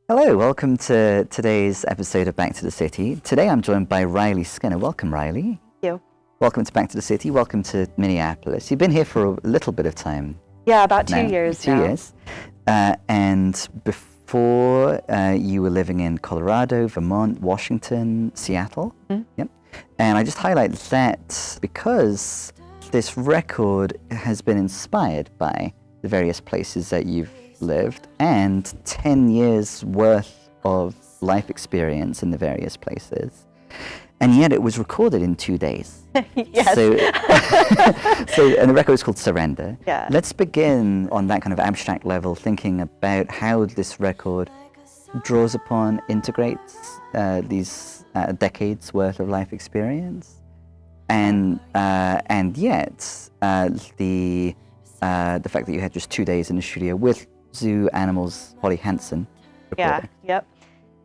Hello, welcome to today's episode of Back to the City. Today I'm joined by Riley Skinner. Welcome, Riley. Thank you. Welcome to Back to the City. Welcome to Minneapolis. You've been here for a little bit of time. Yeah, about now. 2 years 2 now. years. And before you were living in Colorado, Vermont, Washington, Seattle. Mm-hmm. Yep. And I just highlight that because this record has been inspired by the various places that you've lived and 10 years worth of life experience in the various places. And yet it was recorded in 2 days. Yes. And the record is called Surrender. Yeah. Let's begin on that kind of abstract level, thinking about how this record draws upon, integrates these decades worth of life experience. And yet the fact that you had just 2 days in the studio with Zoo Animals' Holly Hansen recording. Yep.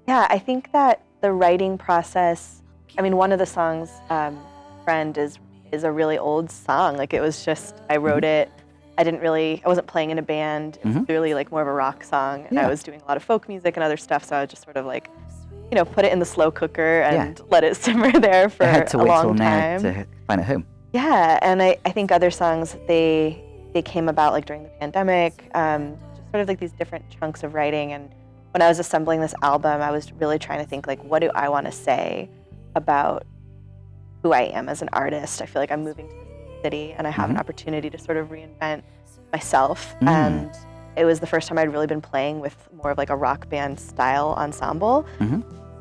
Yeah, I think that the writing process, I mean, one of the songs, Friend, is a really old song. Like, it was just, I wrote it, I wasn't playing in a band. It was really like more of a rock song. And I was doing a lot of folk music and other stuff, so I would just sort of like, put it in the slow cooker and let it simmer there for I had to a wait long till now time. to find a home. Yeah, and I think other songs, they came about like during the pandemic, just sort of like these different chunks of writing. And when I was assembling this album, I was really trying to think like, what do I want to say about who I am as an artist? I feel like I'm moving to the city and I have an opportunity to sort of reinvent myself. And it was the first time I'd really been playing with more of like a rock band style ensemble.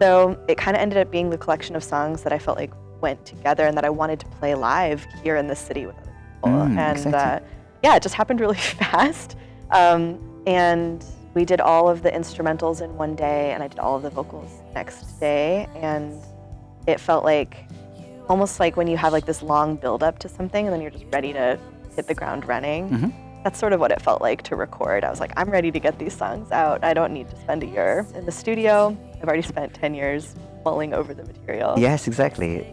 So it kind of ended up being the collection of songs that I felt like went together and that I wanted to play live here in the city with other people. And it just happened really fast. And we did all of the instrumentals in one day and I did all of the vocals next day. And it felt like, almost like when you have like this long build up to something and then you're just ready to hit the ground running. That's sort of what it felt like to record. I was like, I'm ready to get these songs out. I don't need to spend a year in the studio. I've already spent 10 years mulling over the material. Yes, exactly.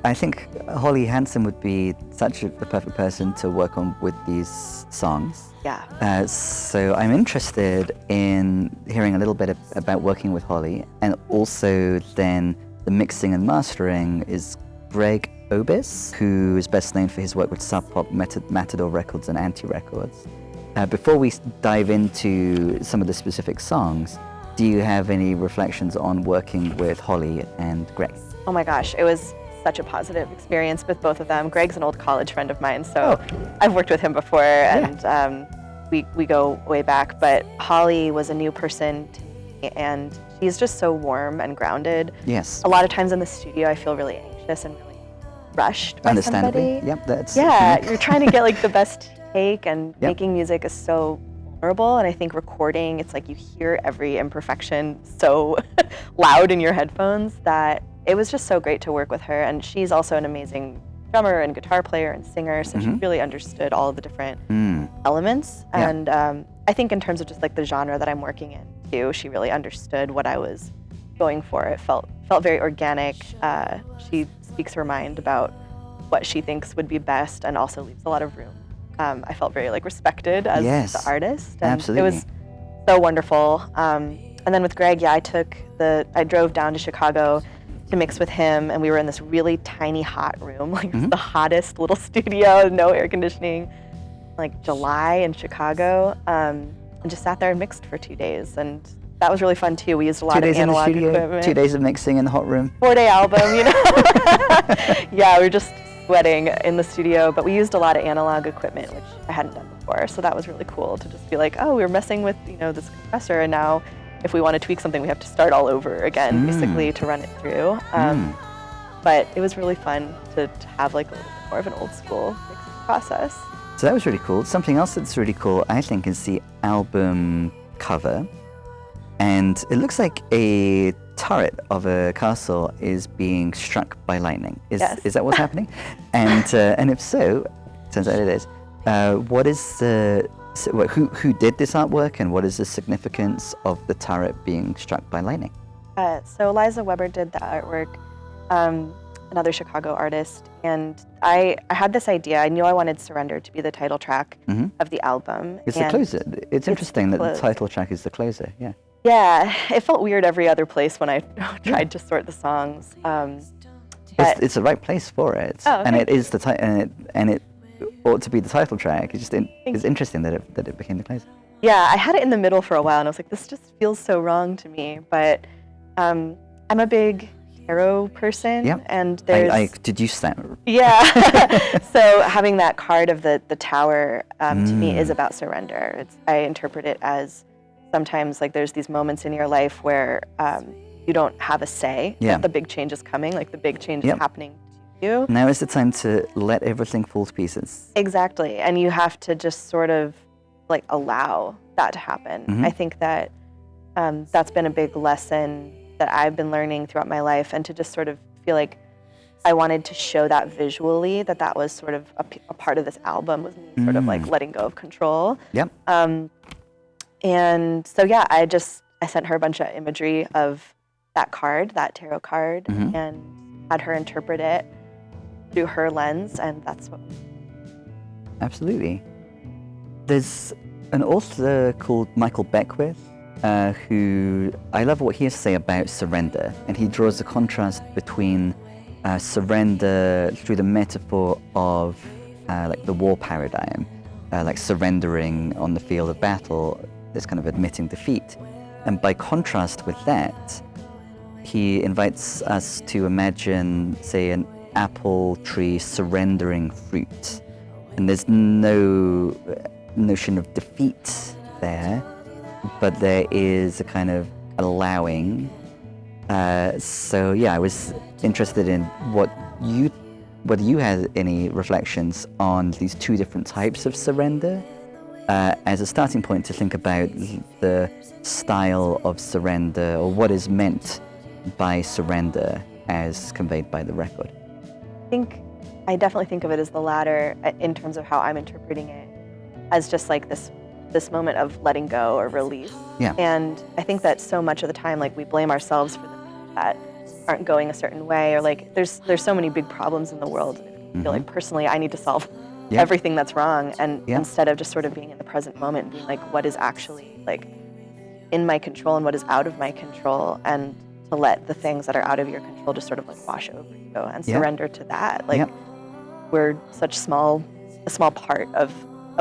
I think Holly Hansen would be the perfect person to work on with these songs. Yeah. So I'm interested in hearing a little bit about working with Holly, and also then the mixing and mastering is Greg Obis, who is best known for his work with Sub Pop, Matador Records, and Anti Records. Before we dive into some of the specific songs, do you have any reflections on working with Holly and Greg? Oh my gosh, it was such a positive experience with both of them. Greg's an old college friend of mine, so I've worked with him before, and we go way back. But Holly was a new person to me, and she's just so warm and grounded. Yes. A lot of times in the studio, I feel really anxious and really rushed by Understandably. somebody. Yep, that's You're trying to get like the best take, and making music is so vulnerable. And I think recording, it's like you hear every imperfection so loud in your headphones that it was just so great to work with her. And she's also an amazing drummer and guitar player and singer, so she really understood all of the different elements. And I think in terms of just like the genre that I'm working in too, she really understood what I was going for. It felt very organic. She speaks her mind about what she thinks would be best and also leaves a lot of room. I felt very like respected as the artist. And absolutely. It was so wonderful. And then with Greg, I drove down to Chicago to mix with him, and we were in this really tiny hot room, like the hottest little studio, no air conditioning, like July in Chicago, and just sat there and mixed for 2 days. And that was really fun too. We used a lot of analog equipment. 2 days of mixing in the hot room. 4-day album, Yeah, we were just sweating in the studio, but we used a lot of analog equipment, which I hadn't done before. So that was really cool to just be like, oh, we were messing with, this compressor, and now if we want to tweak something, we have to start all over again, basically, to run it through. But it was really fun to have like a little bit more of an old school mixing process. So that was really cool. Something else that's really cool, I think, is the album cover. And it looks like a turret of a castle is being struck by lightning. Is that what's happening? And if so, turns out it is. What is who did this artwork, and what is the significance of the turret being struck by lightning? So Eliza Weber did the artwork, another Chicago artist, and I had this idea. I knew I wanted Surrender to be the title track of the album. It's the closer. It's interesting that the title track is the closer, yeah. Yeah, it felt weird every other place when I tried to sort the songs. It's the right place for it, Oh, and thank it is and it ought to be the title track. It's interesting that it became the place. Yeah, I had it in the middle for a while, and I was like, this just feels so wrong to me. But I'm a big tarot person, Yep. and there's I deduced that. yeah. So having that card of the tower to me is about surrender. I interpret it as sometimes like there's these moments in your life where you don't have a say. Yeah. That the big change is coming, like the big change Yep. is happening to you. Now is the time to let everything fall to pieces. Exactly. And you have to just sort of like allow that to happen. Mhm. I think that that's been a big lesson that I've been learning throughout my life, and to just sort of feel like I wanted to show that visually, that was sort of a part of this album, was me sort of like letting go of control. Yep. And so, yeah, I sent her a bunch of imagery of that card, that tarot card, and had her interpret it through her lens, and that's what. Absolutely. There's an author called Michael Beckwith, who I love what he has to say about surrender, and he draws a contrast between surrender through the metaphor of like the war paradigm, like surrendering on the field of battle, is kind of admitting defeat, and by contrast with that, he invites us to imagine, say, an apple tree surrendering fruit, and there's no notion of defeat there, but there is a kind of allowing. So yeah, I was interested in whether you had any reflections on these two different types of surrender as a starting point to think about the style of surrender, or what is meant by surrender as conveyed by the record. I definitely think of it as the latter in terms of how I'm interpreting it, as just like this moment of letting go or release. Yeah. And I think that so much of the time, like, we blame ourselves for the things that aren't going a certain way, or like there's so many big problems in the world. I feel like personally I need to solve everything that's wrong, and instead of just sort of being in the present moment and being like, what is actually like in my control and what is out of my control, and to let the things that are out of your control just sort of like wash over you and surrender to that. Like we're such a small part of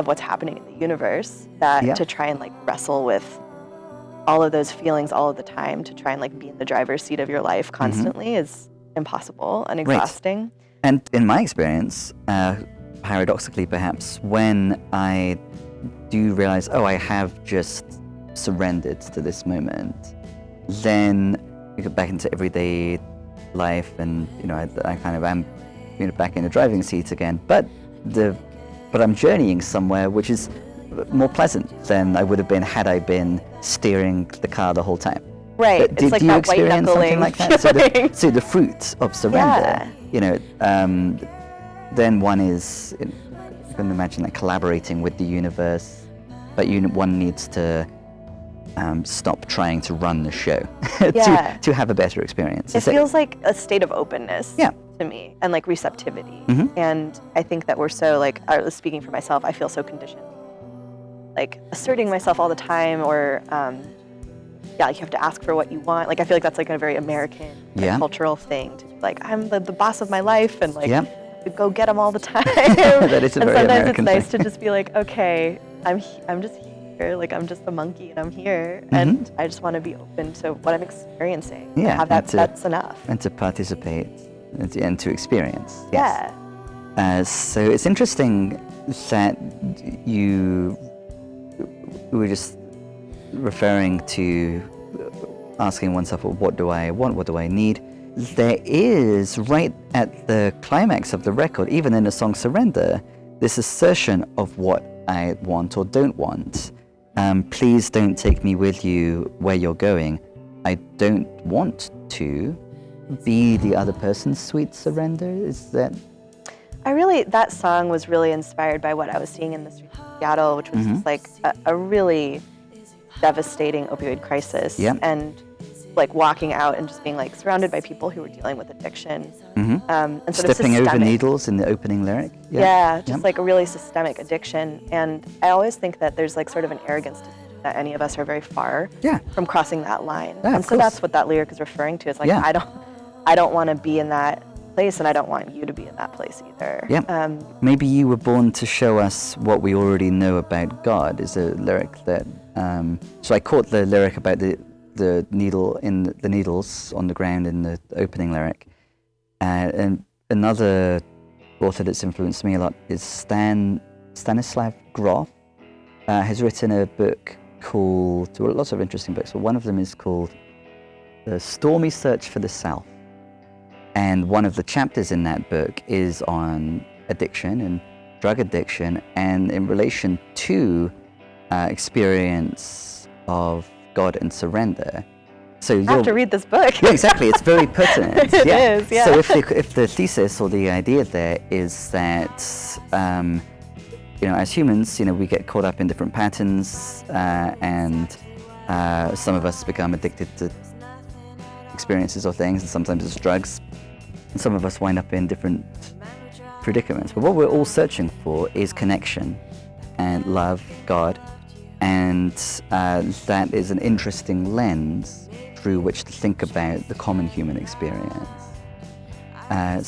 what's happening in the universe, that to try and like wrestle with all of those feelings all of the time, to try and like be in the driver's seat of your life constantly is impossible and exhausting. Right. And in my experience, paradoxically perhaps, when I do realize, I have just surrendered to this moment, then you get back into everyday life, and I kind of am back in the driving seat again, but I'm journeying somewhere which is more pleasant than I would have been had I been steering the car the whole time. Right. It's like do you that experience something like that? So the fruit of surrender, then one is, you can imagine, like collaborating with the universe, but one needs to stop trying to run the show to have a better experience. It feels like a state of openness to me, and like receptivity. And I think that we're so like, speaking for myself, I feel so conditioned, like asserting myself all the time, or like you have to ask for what you want. Like I feel like that's like a very American cultural thing, to be like, I'm the boss of my life, and like go get them all the time. That is a very sometimes American it's nice thing. to just be like, okay, I'm just here, like I'm just the monkey and I'm here, and I just want to be open to what I'm experiencing. Have that. That's enough. And to participate and to experience. Yes. Yeah. So it's interesting that you were just referring to asking oneself, what do I want? What do I need? There is, right at the climax of the record, even in the song Surrender, this assertion of what I want or don't want. Please don't take me with you where you're going. I don't want to be the other person's sweet surrender. Is that? That song was really inspired by what I was seeing in the streets of Seattle, which was just like a really devastating opioid crisis. And like walking out and just being like surrounded by people who were dealing with addiction. And sort Stepping over needles in the opening lyric. Just like a really systemic addiction. And I always think that there's like sort of an arrogance to that any of us are very far Yeah. from crossing that line. Yeah, and of so course. that's what that lyric is referring to. It's like, Yeah. I don't want to be in that place, and I don't want you to be in that place either. Yeah. Maybe you were born to show us what we already know about God is a lyric that. So I caught the lyric about the needle in the needles on the ground in the opening lyric, and another author that's influenced me a lot is Stanislav Grof. Has written a book called, well, lots of interesting books, but one of them is called The Stormy Search for the South. And one of the chapters in that book is on addiction and drug addiction, and in relation to experience of God and surrender. So I have to read this book. Yeah, exactly. It's very pertinent. It is, yeah. So if the thesis or the idea there is that, as humans, we get caught up in different patterns, and some of us become addicted to experiences or things, and sometimes it's drugs. And some of us wind up in different predicaments. But what we're all searching for is connection and love, God, and that is an interesting lens through which to think about the common human experience. How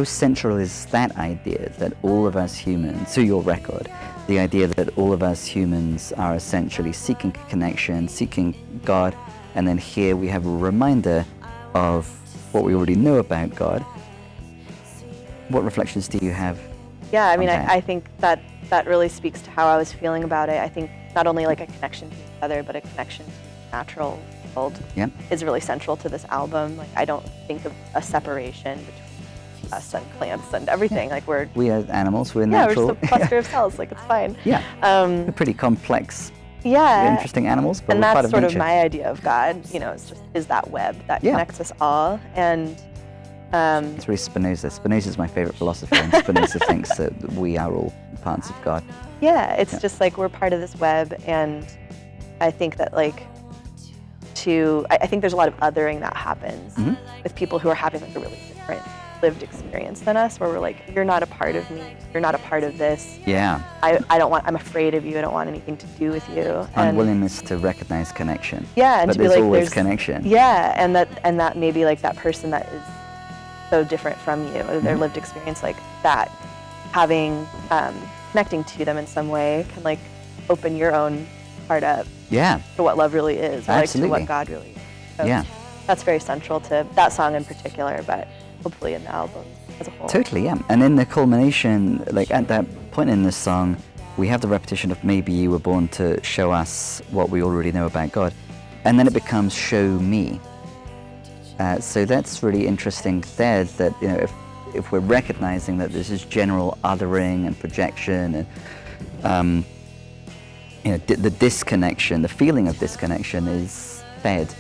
central is that idea that all of us humans, to your record, the idea that all of us humans are essentially seeking connection, seeking God, and then here we have a reminder of what we already know about God. What reflections do you have? Yeah, I mean, on that? I think that really speaks to how I was feeling about it. I think not only like a connection to each other, but a connection to the natural world Yep. is really central to this album. Like, I don't think of a separation between us and plants and everything. Like, We are animals, we're we're natural. just a cluster of cells. Like, it's fine. Yeah, we're pretty complex, interesting animals, but and we're part that's of sort nature. of my idea of God. Is that web that Yeah. connects us all. And It's really Spinoza. Spinoza's my favorite philosopher, and Spinoza thinks that we are all parts of God. yeah, it's just like we're part of this web, and I think that I think there's a lot of othering that happens Mhm. with people who are having like a really different lived experience than us, where we're like, you're not a part of me, you're not a part of this. Yeah, I'm afraid of you, I don't want anything to do with you. And unwillingness to recognize connection. yeah, and But to be there's like, always connection. Yeah, and that maybe like that person that is so different from you, or their Mhm. lived experience, like that, having connecting to them in some way can like open your own heart up Yeah, to what love really is, or like to Absolutely. what God really is. So yeah, that's very central to that song in particular, but hopefully in the album as a whole. totally, yeah. And in the culmination, like at that point in this song, we have the repetition of maybe you were born to show us what we already know about God. And then it becomes show me. So that's really interesting there, that, if we're recognizing that this is general othering and projection and, the disconnection, the feeling of disconnection is fed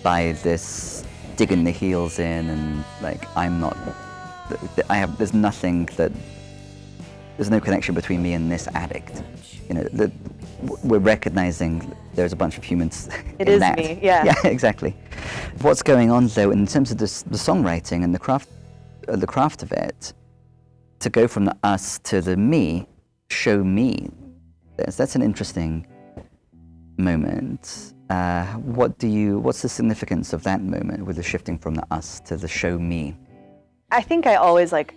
by this digging the heels in and like, there's nothing there's no connection between me and this addict. We're recognizing there's a bunch of humans It in is that. me, yeah. Yeah, exactly. What's going on though in terms of the songwriting and the craft of it, to go from the us to the me, show me, that's an interesting moment. What's the significance of that moment with the shifting from the us to the show me? I think I always like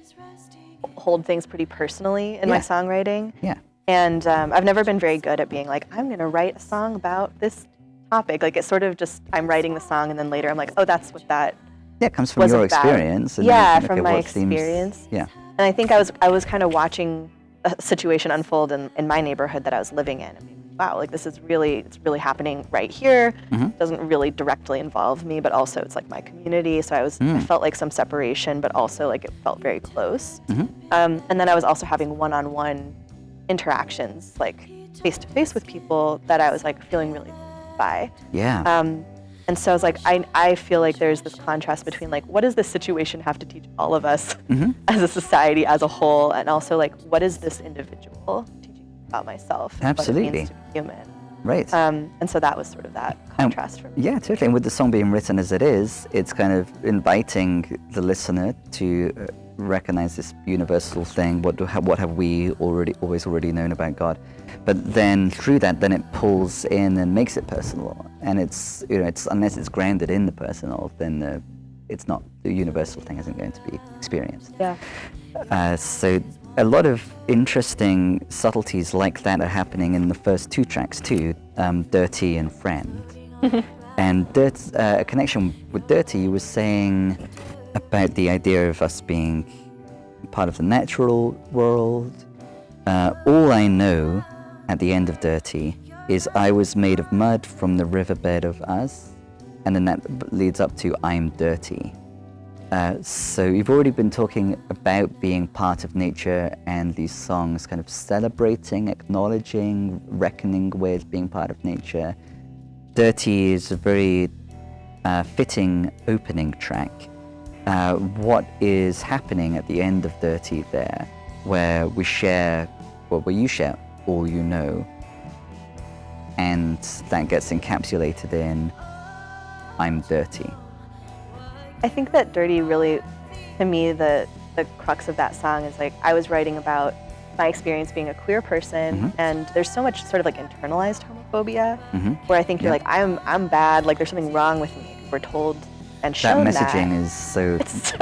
hold things pretty personally in my Yeah. songwriting. Yeah. And I've never been very good at being like, I'm going to write a song about this topic. Like, it's sort of just, I'm writing the song and then later I'm like, oh, that's what that Yeah, it comes from was your about. experience. And Yeah, you think, from okay, my what themes- experience. Yeah. And I think I was kind of watching a situation unfold in my neighborhood that I was living in. And being like, wow, like it's really happening right here. Mhm. It doesn't really directly involve me, but also it's like my community. So I felt like some separation, but also like it felt very close. Mhm. And then I was also having one-on-one interactions, like face-to-face with people that I was like feeling really moved by. Yeah. And so I was like, I feel like there's this contrast between like, what does this situation have to teach all of us as a society as a whole? And also like, what is this individual teaching about myself? and what it Absolutely. means to be human. Right. And so that was sort of that contrast for me. Yeah, totally. And with the song being written as it is, it's kind of inviting the listener to recognize this universal thing. What have we always known about God? But then through that, then it pulls in and makes it personal. And it's unless it's grounded in the personal, then it's not, the universal thing isn't going to be experienced. Yeah. So a lot of interesting subtleties like that are happening in the first two tracks too, Dirty and Friend. And a connection with Dirty, you were saying about the idea of us being part of the natural world. All I know at the end of Dirty is I was made of mud from the riverbed of us, and then that leads up to I'm dirty. So you've already been talking about being part of nature and these songs kind of celebrating, acknowledging, reckoning with being part of nature. Dirty is a very fitting opening track. What is happening at the end of Dirty there, where you share all you know, and that gets encapsulated in I'm dirty? I think that Dirty really, to me, the crux of that song is like, I was writing about my experience being a queer person, and there's so much sort of like internalized homophobia, where I think you're like, I'm bad, like there's something wrong with me. We're told and shown that messaging is so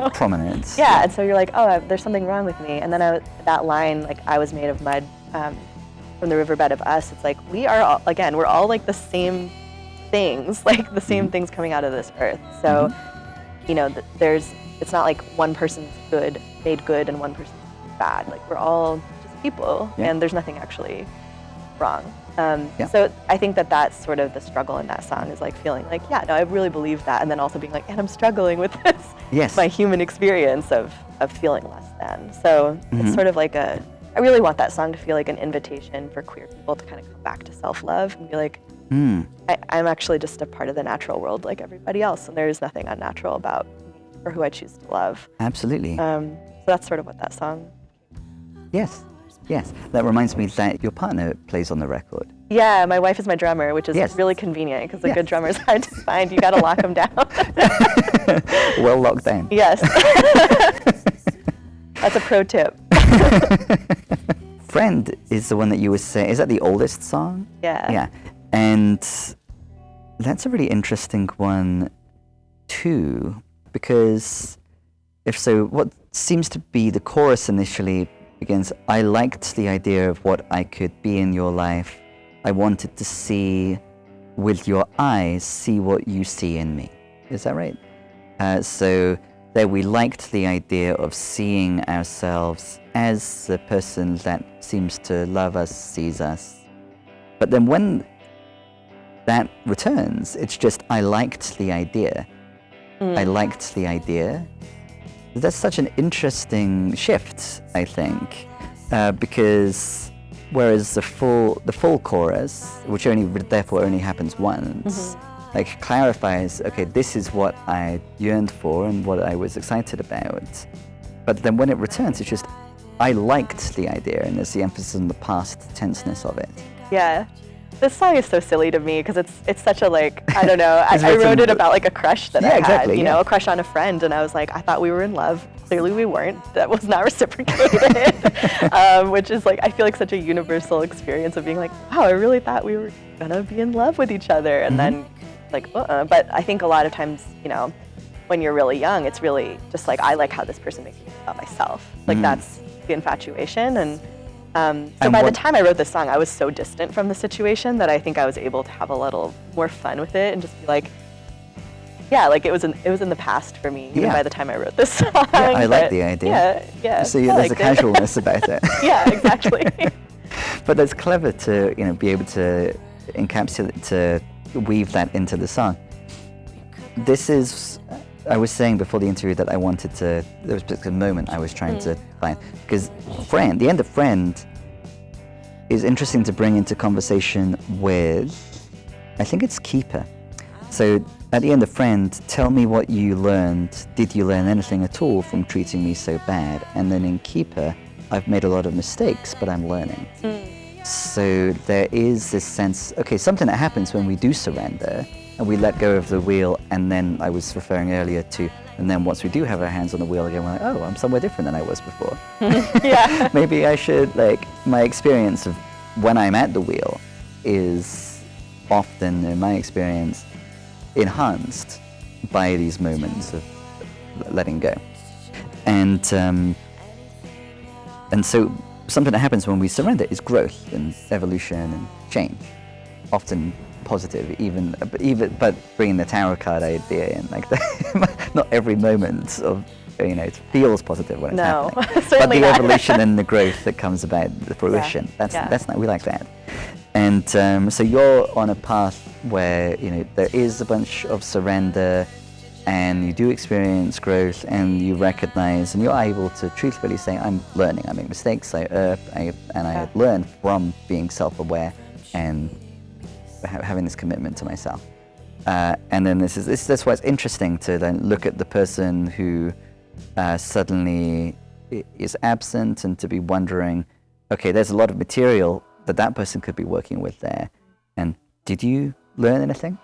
prominent. Yeah, and so you're like, oh, there's something wrong with me. And then that line, like, I was made of mud from the riverbed of us, it's like, we are all, again, we're all like the same things, like the same things coming out of this earth. So, you know, it's not like one person's made good and one person's bad. Like, we're all just people, and there's nothing actually wrong. So I think that that's sort of the struggle in that song, is like feeling like, yeah, no, I really believe that, and then also being like, and I'm struggling with this, my human experience of feeling less than. So it's sort of like I really want that song to feel like an invitation for queer people to kind of come back to self-love and be like, I'm actually just a part of the natural world like everybody else, and there is nothing unnatural about me or who I choose to love. Absolutely. So that's sort of what that song. Yes. That reminds me that your partner plays on the record. Yeah, my wife is my drummer, which is really convenient because a good drummer is hard to find. You got to lock them down. Well locked down. Yes. That's a pro tip. Friend is the one that you were saying, is that the oldest song? Yeah. Yeah. And that's a really interesting one too, because what seems to be the chorus initially begins, I liked the idea of what I could be in your life. I wanted to see with your eyes, see what you see in me. Is that right? So there we liked the idea of seeing ourselves as the person that seems to love us, sees us. But then when that returns, it's just, I liked the idea. I liked the idea. That's such an interesting shift, I think, because whereas the full chorus, which therefore only happens once, like clarifies, okay, this is what I yearned for and what I was excited about. But then when it returns, it's just, I liked the idea, and there's the emphasis on the past tenseness of it. Yeah. This song is so silly to me because it's such a, like, I don't know, I wrote it about like a crush that I had, you know, a crush on a friend, and I was like, I thought we were in love. Clearly we weren't. That was not reciprocated, which is like, I feel like such a universal experience of being like, wow, I really thought we were gonna be in love with each other, and then like, But I think a lot of times, you know, when you're really young, it's really just like, I like how this person makes me feel about myself. Like that's the infatuation, and so by the time I wrote this song, I was so distant from the situation that I think I was able to have a little more fun with it and just be like, yeah, like it was in the past for me, even by the time I wrote this song. Yeah, I like the idea. Yeah. So there's a casualness about it. Yeah, exactly. But it's clever to, you know, be able to encapsulate, to weave that into the song. This is, I was saying before the interview that I wanted to, there was a moment I was trying to find, because Friend, the end of Friend is interesting to bring into conversation with, I think it's Keeper. So at the end of Friend, tell me what you learned. Did you learn anything at all from treating me so bad? And then in Keeper, I've made a lot of mistakes, but I'm learning. So there is this sense, okay, something that happens when we do surrender and we let go of the wheel, and then I was referring earlier to And then once we do have our hands on the wheel again, we're like, oh, I'm somewhere different than I was before. Yeah. Maybe I should, like, my experience of when I'm at the wheel is often, in my experience, enhanced by these moments of letting go. And so something that happens when we surrender is growth and evolution and change, often positive, but bringing the tarot card idea in, like not every moment of, it feels positive when it's happening, but certainly the not. evolution and the growth that comes about, the fruition, that's not, we like that. And so you're on a path where there is a bunch of surrender, and you do experience growth, and you recognize, and you're able to truthfully say, I'm learning, I make mistakes, I err, I learn from being self-aware and having this commitment to myself. And then that's why it's interesting to then look at the person who suddenly is absent, and to be wondering, okay, there's a lot of material that person could be working with there, and did you learn anything?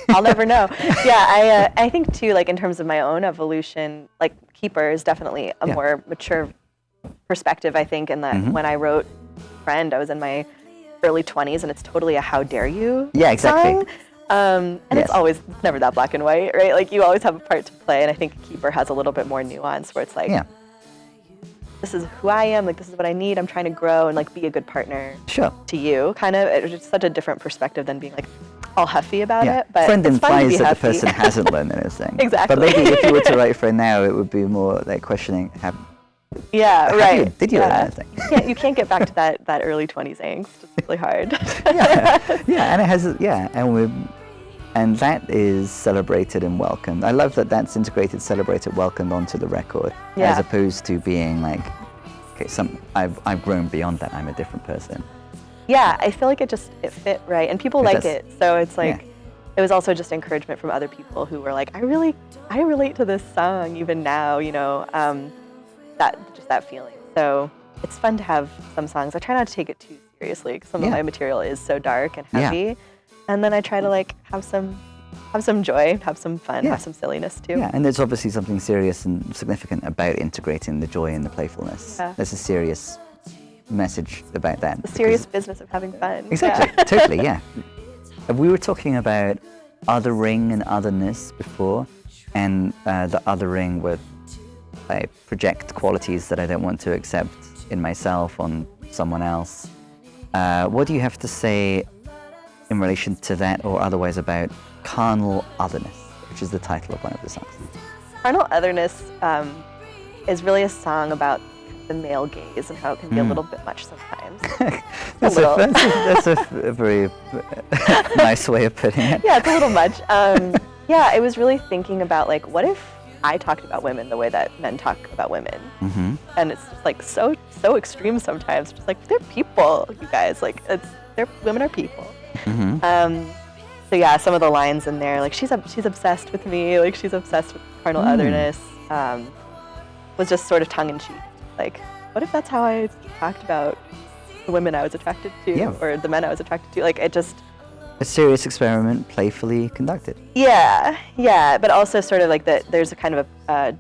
I'll never know. Yeah, I think too, like in terms of my own evolution, like Keeper is definitely a more mature perspective, I think, in that when I wrote Friend, I was in my early 20s, and it's totally a how dare you exactly. song. And it's never that black and white, right? Like you always have a part to play, and I think Keeper has a little bit more nuance, where it's like, this is who I am, like this is what I need, I'm trying to grow and like be a good partner to you, kind of. It's just such a different perspective than being like all huffy about it. But Friend it's fun to be implies that huffy. the person hasn't learned anything. Exactly. But maybe if you were to write Friend now, it would be more like questioning, did you learn anything? You can't get back to that early 20s angst. It's really hard. And it has, and that is celebrated and welcomed. I love that that's integrated, celebrated, welcomed onto the record, as opposed to being like, okay, I've grown beyond that, I'm a different person. Yeah, I feel like it fit right, and people like it. So it's like, it was also just encouragement from other people who were like, I relate to this song even now, that feeling. So it's fun to have some songs. I try not to take it too seriously, because some of my material is so dark and heavy. And then I try to like have some joy, have some fun, have some silliness too. Yeah, and there's obviously something serious and significant about integrating the joy and the playfulness. There's a serious message about that. The serious business of having fun. Exactly, totally, We were talking about othering and otherness before, and the othering where I project qualities that I don't want to accept in myself on someone else. What do you have to say in relation to that, or otherwise, about Carnal Otherness, which is the title of one of the songs? Carnal Otherness is really a song about the male gaze and how it can be a little bit much sometimes. That's a very nice way of putting it. Yeah, it's a little much. It was really thinking about like, what if I talked about women the way that men talk about women? And it's just like so extreme sometimes. Just like, they're people, you guys. Like, women are people. So some of the lines in there, like she's obsessed with me, like she's obsessed with carnal otherness, was just sort of tongue in cheek. Like, what if that's how I talked about the women I was attracted to, or the men I was attracted to? Like, it just... A serious experiment, playfully conducted. But also sort of like that. There's a kind of a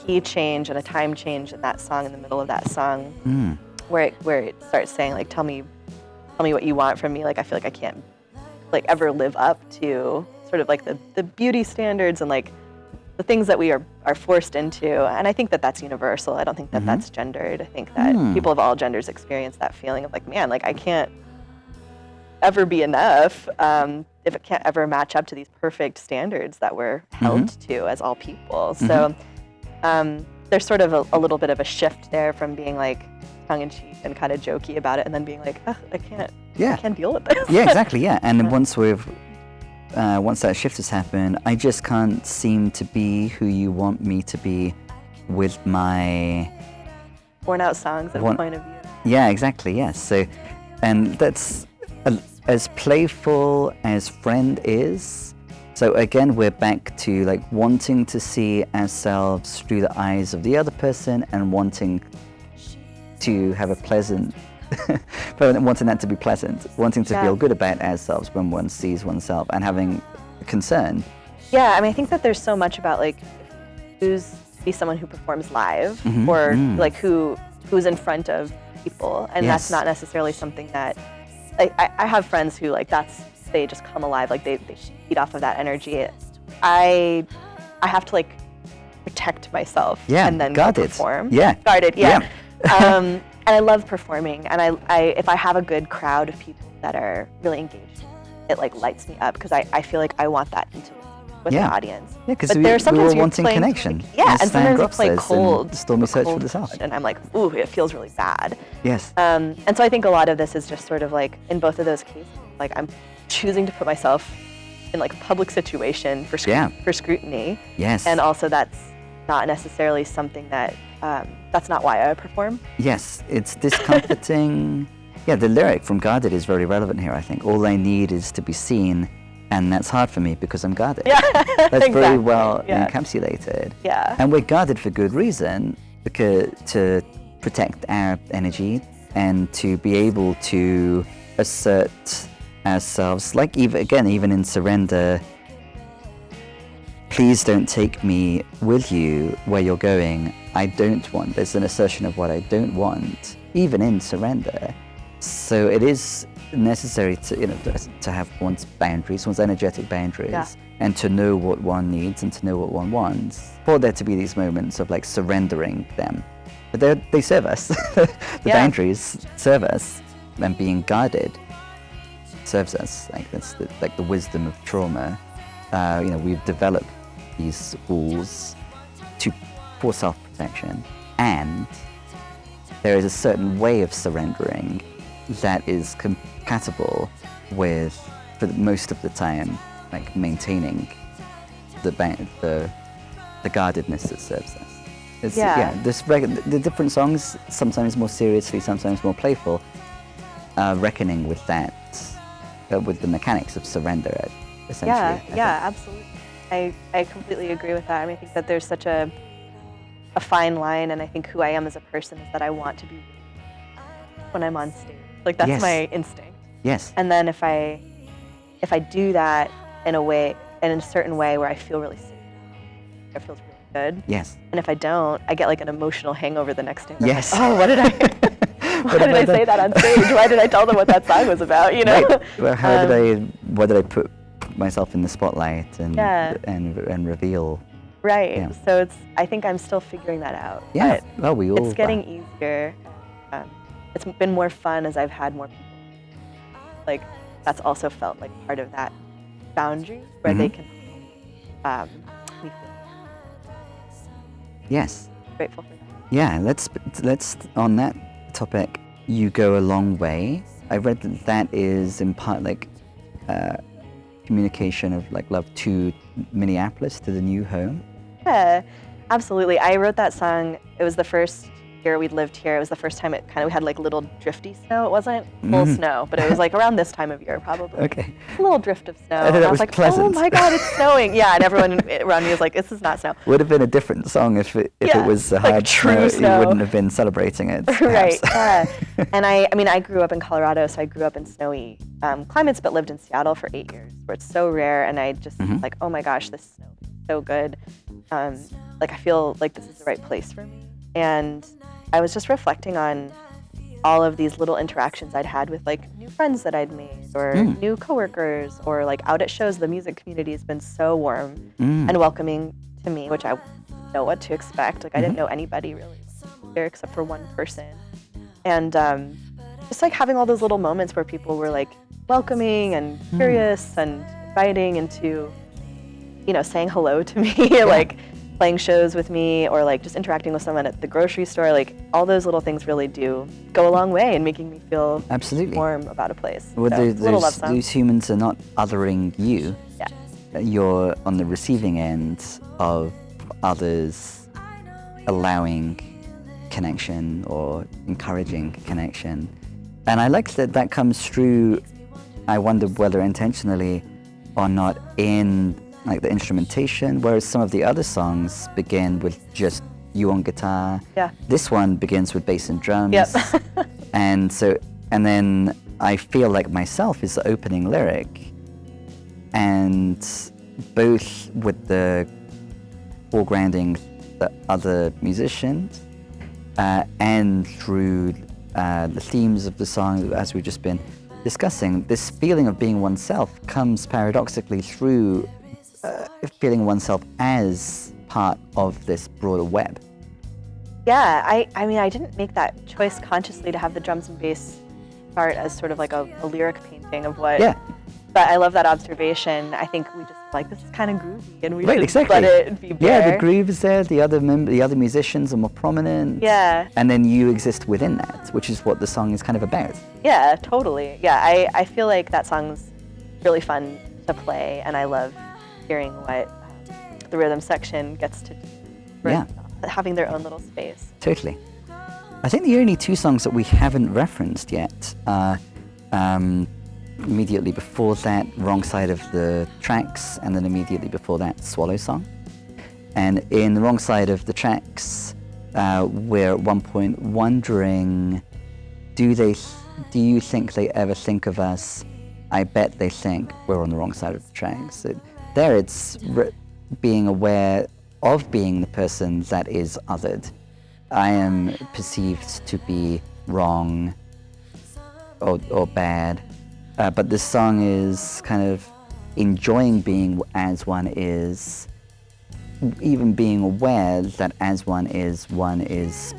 key change and a time change in that song, in the middle of that song, where it starts saying like, tell me what you want from me. Like, I feel like I can't like ever live up to sort of like the beauty standards and like the things that we are forced into. And I think that that's universal. I don't think that that's gendered. I think that people of all genders experience that feeling of like, man, like I can't ever be enough if it can't ever match up to these perfect standards that we're held to as all people. So there's sort of a little bit of a shift there from being like tongue-in-cheek and kind of jokey about it, and then being like, I can't deal with this. Exactly. And once that shift has happened, I just can't seem to be who you want me to be with my worn out songs and point of view. Yeah, exactly. Yes. So, and that's as playful as Friend is. So again, we're back to like wanting to see ourselves through the eyes of the other person, and wanting to have a pleasant, wanting that to be pleasant, wanting to feel good about ourselves when one sees oneself, and having concern. Yeah, I mean, I think that there's so much about like, choose to be someone who performs live Mhm, or mm. like who's in front of people, and that's Yes. not necessarily something that I have friends who like they just come alive, like they feed off of that energy. I have to like protect myself Yeah, and then go guarded. perform. Yeah. Guarded, yeah. Yeah. And I love performing, and I if I have a good crowd of people that are really engaged, it like lights me up because I feel like I want that intimacy with Yeah. the audience. Yeah, because But we there are were sometimes you're wanting playing connection. yeah, as and Stan sometimes you Groff play says in cold, Stormy Search for cold the South. crowd, and I'm like, ooh, it feels really bad. Yes. And so I think a lot of this is just sort of like in both of those cases, like I'm choosing to put myself in like a public situation for Yeah. for scrutiny, Yes. and also that's not necessarily something that that's not why I perform. Yes, it's discomforting. Yeah, the lyric from Guarded is very relevant here, I think. All I need is to be seen, and that's hard for me because I'm guarded. Yeah, That's very exactly, well yeah. encapsulated. Yeah. And we're guarded for good reason, because to protect our energy and to be able to assert ourselves, like even in Surrender, please don't take me with you where you're going. I don't want. There's an assertion of what I don't want, even in Surrender. So it is necessary to have one's boundaries, one's energetic boundaries, Yeah. and to know what one needs and to know what one wants. For there to be these moments of like surrendering them, but they serve us. The Yeah. boundaries serve us, and being guarded serves us. Like that's the wisdom of trauma. We've developed these walls for self-protection, and there is a certain way of surrendering that is compatible with, for most of the time, like maintaining the guardedness that serves us. The different songs, sometimes more seriously, sometimes more playful, reckoning with that, with the mechanics of surrender, essentially. I think. Absolutely. I completely agree with that. I mean, I think that there's such a fine line, and I think who I am as a person is that I want to be when I'm on stage. Like that's Yes. my instinct. Yes. And then if I do that in a certain way where I feel really safe, it feels really good. Yes. And if I don't, I get like an emotional hangover the next day. Yes. Like, oh, what did I? Why did I say that on stage? Why did I tell them what that song was about? You know? Right. Well, why did I put myself in the spotlight and Yeah. and reveal? Right. Yeah. So I think I'm still figuring that out. Yeah. But Well, we all. it's getting easier. It's been more fun as I've had more people. Like that's also felt like part of that boundary where they can me feel Yes. grateful for that. Yeah. Let's on that topic. You go a long way. I read that is in part like communication of like love to Minneapolis, to the new home. Yeah, absolutely. I wrote that song. It was the first year we'd lived here. It was the first time we had like little drifty snow. It wasn't full snow, but it was like around this time of year probably. Okay. A little drift of snow. I thought And that I was was like, pleasant. oh my God, it's snowing. Yeah, and everyone around me was like, this is not snow. Would have been a different song if it Yeah, was a like hard true snow. snow. You wouldn't have been celebrating it. Right, perhaps. yeah. And I mean, I grew up in Colorado, so I grew up in snowy climates, but lived in Seattle for 8 years, where it's so rare. And I just like, oh my gosh, this snow is so good. Like I feel like this is the right place for me. And I was just reflecting on all of these little interactions I'd had with like new friends that I'd made, or new coworkers, or like out at shows. The music community has been so warm and welcoming to me, which I didn't know what to expect. Like I didn't know anybody really there except for one person. And just like having all those little moments where people were like welcoming and curious and inviting into, saying hello to me, or like playing shows with me, or like just interacting with someone at the grocery store. Like all those little things really do go a long way in making me feel Absolutely. warm about a place. Well, So, little love song. those humans are not othering you. Yeah. You're on the receiving end of others allowing connection or encouraging connection. And I like that comes through, I wonder whether intentionally or not, in like the instrumentation, whereas some of the other songs begin with just you on guitar. Yeah. This one begins with bass and drums. Yep. And then I feel like myself is the opening lyric, and both with the foregrounding the other musicians, and through the themes of the song, as we've just been discussing, this feeling of being oneself comes paradoxically through feeling oneself as part of this broader web. Yeah, I mean, I didn't make that choice consciously to have the drums and bass part as sort of like a lyric painting of what. Yeah. But I love that observation. I think we just like, this is kind of groovy, and we Right, should exactly. let it be bare. Yeah, the groove is there. The other musicians are more prominent. Yeah. And then you exist within that, which is what the song is kind of about. Yeah, totally. Yeah, I feel like that song's really fun to play, and I love hearing what the rhythm section gets to do. For Yeah. having their own little space. Totally. I think the only two songs that we haven't referenced yet are immediately before that, Wrong Side of the Tracks, and then immediately before that, Swallow Song. And in the Wrong Side of the Tracks, we're at one point wondering, do you think they ever think of us? I bet they think we're on the wrong side of the tracks. There it's being aware of being the person that is othered. I am perceived to be wrong or bad, but this song is kind of enjoying being as one is, even being aware that as one is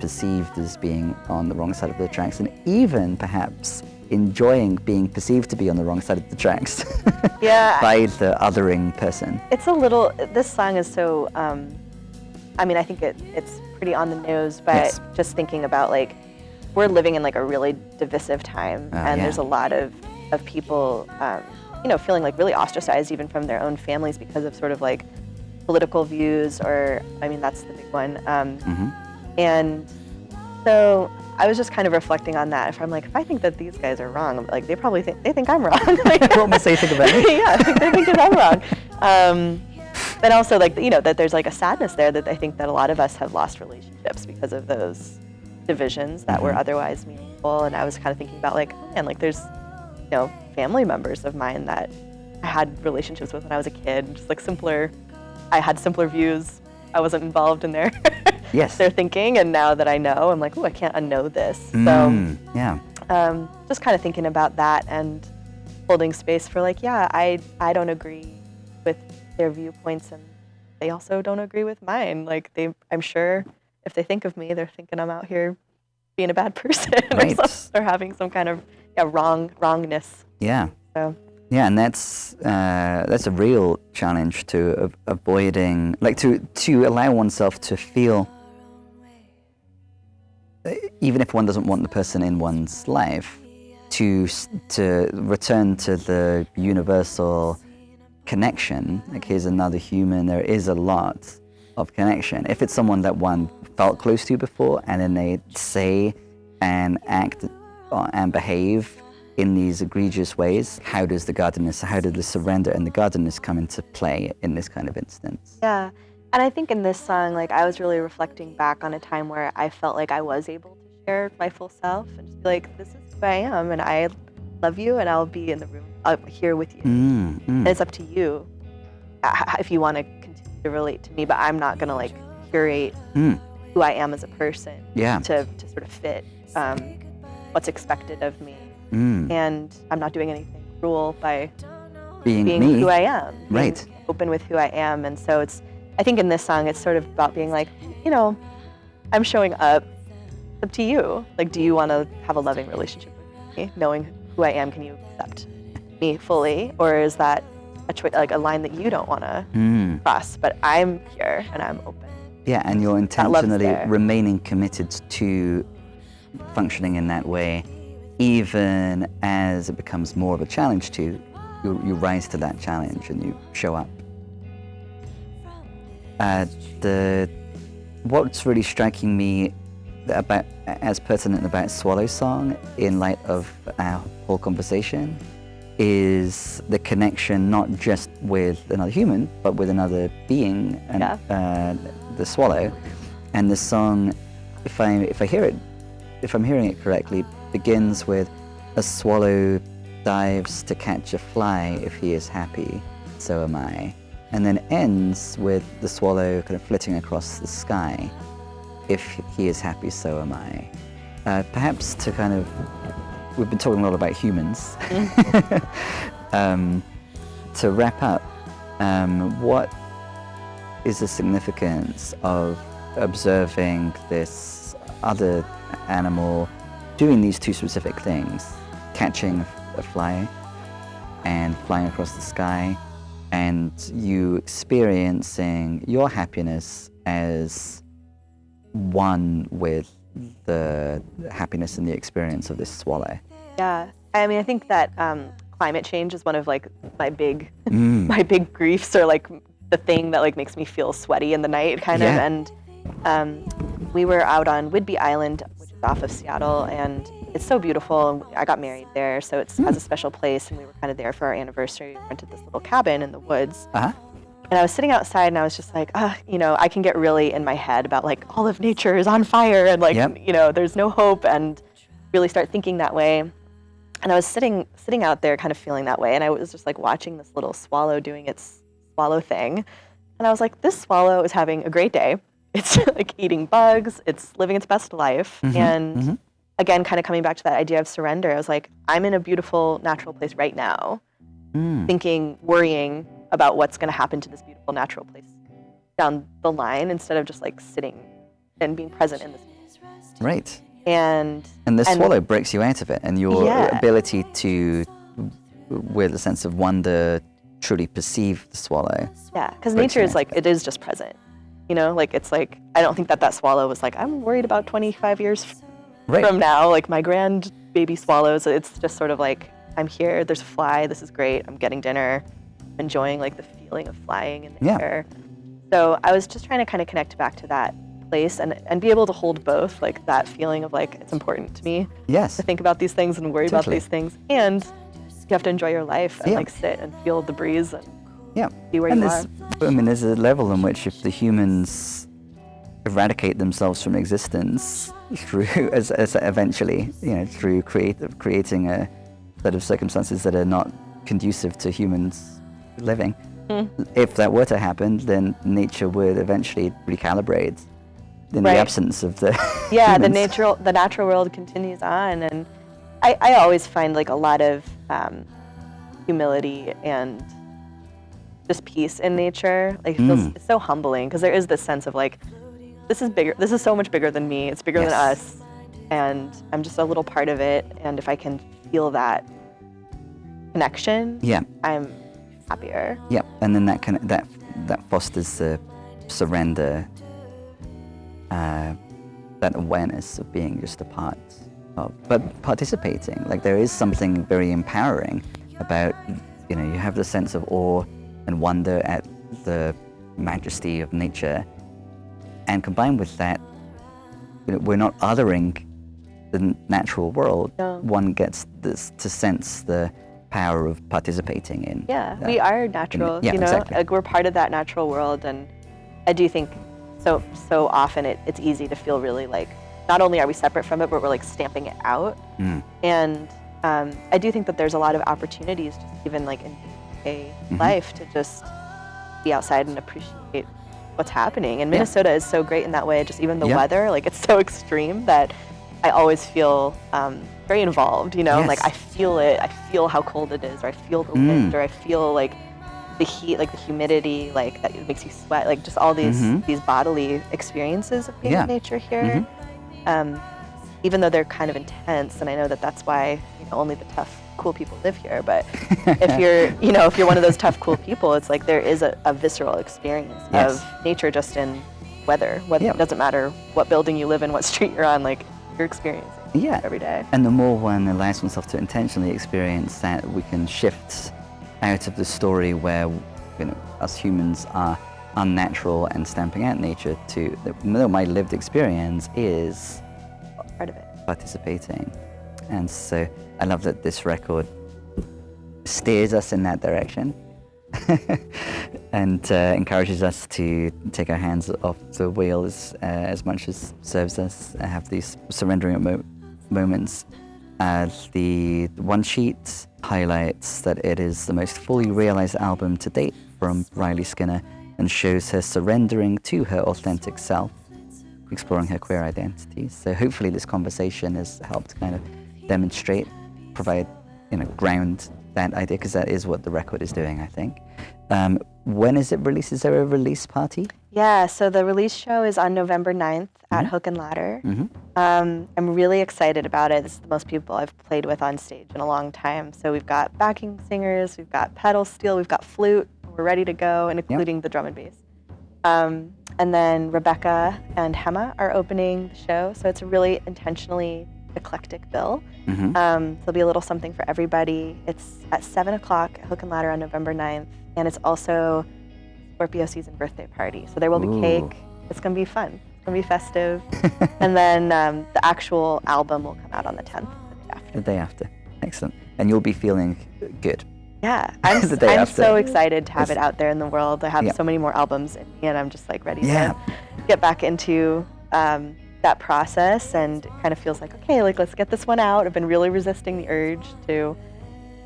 perceived as being on the wrong side of the tracks, and even perhaps enjoying being perceived to be on the wrong side of the tracks. Yeah. By the othering person. It's a little, this song is so, I mean, I think it's pretty on the nose, but Yes. just thinking about, like, we're living in like a really divisive time, and yeah. there's a lot of people, you know, feeling like really ostracized even from their own families because of sort of like political views, or, I mean, that's the big one. And so I was just kind of reflecting on that. If I'm like, if I think that these guys are wrong, like, they probably think I'm wrong. What must they think about me? Yeah, they think that I'm wrong. But also, like, you know, that there's like a sadness there that I think that a lot of us have lost relationships because of those divisions that were otherwise meaningful. And I was kind of thinking about, like, oh man, like, there's, you know, family members of mine that I had relationships with when I was a kid, just like simpler. I had simpler views. I wasn't involved in their Yes. their thinking, and now that I know, I'm like, oh, I can't unknow this. Yeah. So, just kind of thinking about that and holding space for, like, yeah, I don't agree with their viewpoints, and they also don't agree with mine. Like, I'm sure if they think of me, they're thinking I'm out here being a bad person Right. or having some kind of wrongness. Yeah. So. Yeah, and that's a real challenge to avoiding, like, to allow oneself to feel, even if one doesn't want the person in one's life, to return to the universal connection. Like, here's another human. There is a lot of connection. If it's someone that one felt close to before, and then they say and act and behave in these egregious ways, how does the surrender and the guardedness come into play in this kind of instance? Yeah, and I think in this song, like, I was really reflecting back on a time where I felt like I was able to share my full self and just be like, this is who I am, and I love you, and I'll be in the room, here with you. And it's up to you if you want to continue to relate to me, but I'm not going to, like, curate who I am as a person to sort of fit what's expected of me. And I'm not doing anything cruel by being me. who I am. Right. Being open with who I am. And so I think in this song, it's sort of about being like, you know, I'm showing up. It's up to you. Like, do you want to have a loving relationship with me? Knowing who I am, can you accept me fully? Or is that a choice, like a line that you don't want to cross? But I'm here and I'm open. Yeah, and you're love's intentionally there. remaining committed to functioning in that way, even as it becomes more of a challenge to you. You rise to that challenge and you show up. What's really striking me about, as pertinent about Swallow Song in light of our whole conversation, is the connection not just with another human, but with another being, and the swallow. And the song, if I'm hearing it correctly, begins with, a swallow dives to catch a fly. If he is happy, so am I. and then ends with the swallow kind of flitting across the sky. If he is happy, so am I. Perhaps to kind of, we've been talking a lot about humans. To wrap up, what is the significance of observing this other animal doing these two specific things, catching a fly and flying across the sky, and you experiencing your happiness as one with the happiness and the experience of this swallow? Yeah, I mean, I think that climate change is one of like my big my big griefs, or like the thing that like makes me feel sweaty in the night, kind of. And we were out on Whidbey Island, which is off of Seattle, and it's so beautiful. I got married there, so it has a special place, and we were kind of there for our anniversary. We rented this little cabin in the woods. And I was sitting outside, and I was just like, you know, I can get really in my head about like all of nature is on fire, and like, you know, there's no hope, and really start thinking that way. And I was sitting out there kind of feeling that way, and I was just like watching this little swallow doing its swallow thing. And I was like, this swallow is having a great day. It's like eating bugs, it's living its best life. And again, kind of coming back to that idea of surrender, I was like, I'm in a beautiful natural place right now, thinking, worrying about what's going to happen to this beautiful natural place down the line, instead of just like sitting and being present in this moment. Right. And the swallow breaks you out of it, and your ability to, with a sense of wonder, truly perceive the swallow. Yeah, because nature is like, it is just present. You know, like it's like, I don't think that swallow was like, I'm worried about 25 years from now, like my grandbaby swallows. It's just sort of like, I'm here, there's a fly, this is great, I'm getting dinner, enjoying like the feeling of flying in the air. So I was just trying to kind of connect back to that place and be able to hold both, like that feeling of like, it's important to me to think about these things and worry about these things, and you have to enjoy your life and like sit and feel the breeze and be where you are. I mean, there's a level in which if the humans eradicate themselves from existence through, as eventually, you know, through creating a set of circumstances that are not conducive to humans living, if that were to happen, then nature would eventually recalibrate in the absence of the humans. the natural world continues on, and I always find like a lot of humility and just peace in nature. Like it's so humbling, because there is this sense of like, this is bigger, this is so much bigger than me, it's bigger than us, and I'm just a little part of it, and if I can feel that connection, I'm happier. And then that fosters the surrender, that awareness of being just a part of, but participating. Like there is something very empowering about, you know, you have the sense of awe and wonder at the majesty of nature, and combined with that, you know, we're not othering the natural world. One gets this to sense the power of participating in. We are natural. You know, like we're part of that natural world, and I do think so often it's easy to feel really like, not only are we separate from it, but we're like stamping it out. And I do think that there's a lot of opportunities, just even like in day-to-day life, to just be outside and appreciate what's happening. And Minnesota is so great in that way. Just even the weather, like it's so extreme that I always feel very involved, you know, like I feel it, I feel how cold it is, or I feel the wind, or I feel like the heat, like the humidity, like that it makes you sweat, like just all these bodily experiences of being in nature here. Even though they're kind of intense, and I know that that's why, you know, only the tough, cool people live here, but if you're one of those tough, cool people, it's like there is a visceral experience of nature just in weather. It doesn't matter what building you live in, what street you're on, like you're experiencing it every day. And the more one allows oneself to intentionally experience that, we can shift out of the story where, you know, us humans are unnatural and stamping out nature to, no, my lived experience is part of it, participating. And so I love that this record steers us in that direction and encourages us to take our hands off the wheel as much as serves us, have these surrendering moments. The one sheet highlights that it is the most fully realized album to date from Riley Skinner and shows her surrendering to her authentic self, exploring her queer identity. So hopefully this conversation has helped kind of demonstrate, provide, ground that idea, because that is what the record is doing, I think. When is it released? Is there a release party? Yeah, so the release show is on November 9th at Hook and Ladder. I'm really excited about it. This is the most people I've played with on stage in a long time. So we've got backing singers, we've got pedal steel, we've got flute. We're ready to go, and including the drum and bass. And then Rebecca and Hema are opening the show. So it's a really intentionally eclectic bill. There'll be a little something for everybody. It's at 7 o'clock at Hook and Ladder on November 9th. And it's also Scorpio season birthday party. So there will be cake. It's going to be fun. It's going to be festive. And then the actual album will come out on the 10th, the day after. The day after. Excellent. And you'll be feeling good. Yeah, I'm so excited to have it out there in the world. I have so many more albums in me, and I'm just ready to get back into that process. And it kind of feels like, okay, let's get this one out. I've been really resisting the urge to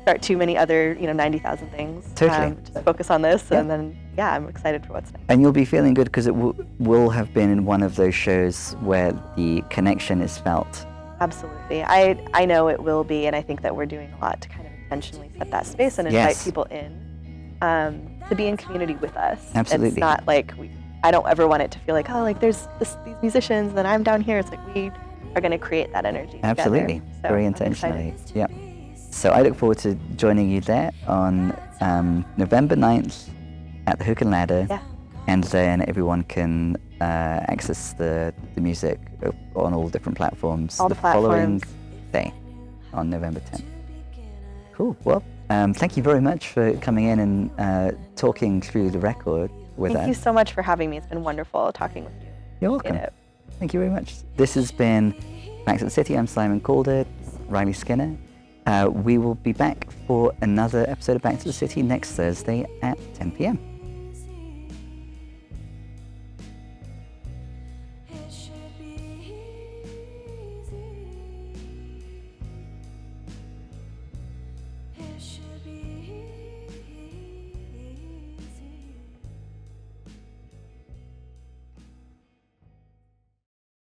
start too many other 90,000 things. Totally. Just focus on this, and then I'm excited for what's next. And you'll be feeling good because it will have been in one of those shows where the connection is felt. Absolutely. I know it will be, and I think that we're doing a lot to kind of intentionally set that space and invite people in to be in community with us. Absolutely. It's not like I don't ever want it to feel like, there's these musicians and I'm down here. It's like we are going to create that energy Absolutely. together. So very intentionally. Yeah. So I look forward to joining you there on November 9th at the Hook and Ladder. Yeah. And then everyone can access the music on all different platforms. All the platforms. Following day on November 10th. Cool. Well, thank you very much for coming in and talking through the record with us. Thank you so much for having me. It's been wonderful talking with you. You're welcome. Thank you very much. This has been Back to the City. I'm Simon Calder, Riley Skinner. We will be back for another episode of Back to the City next Thursday at 10 p.m.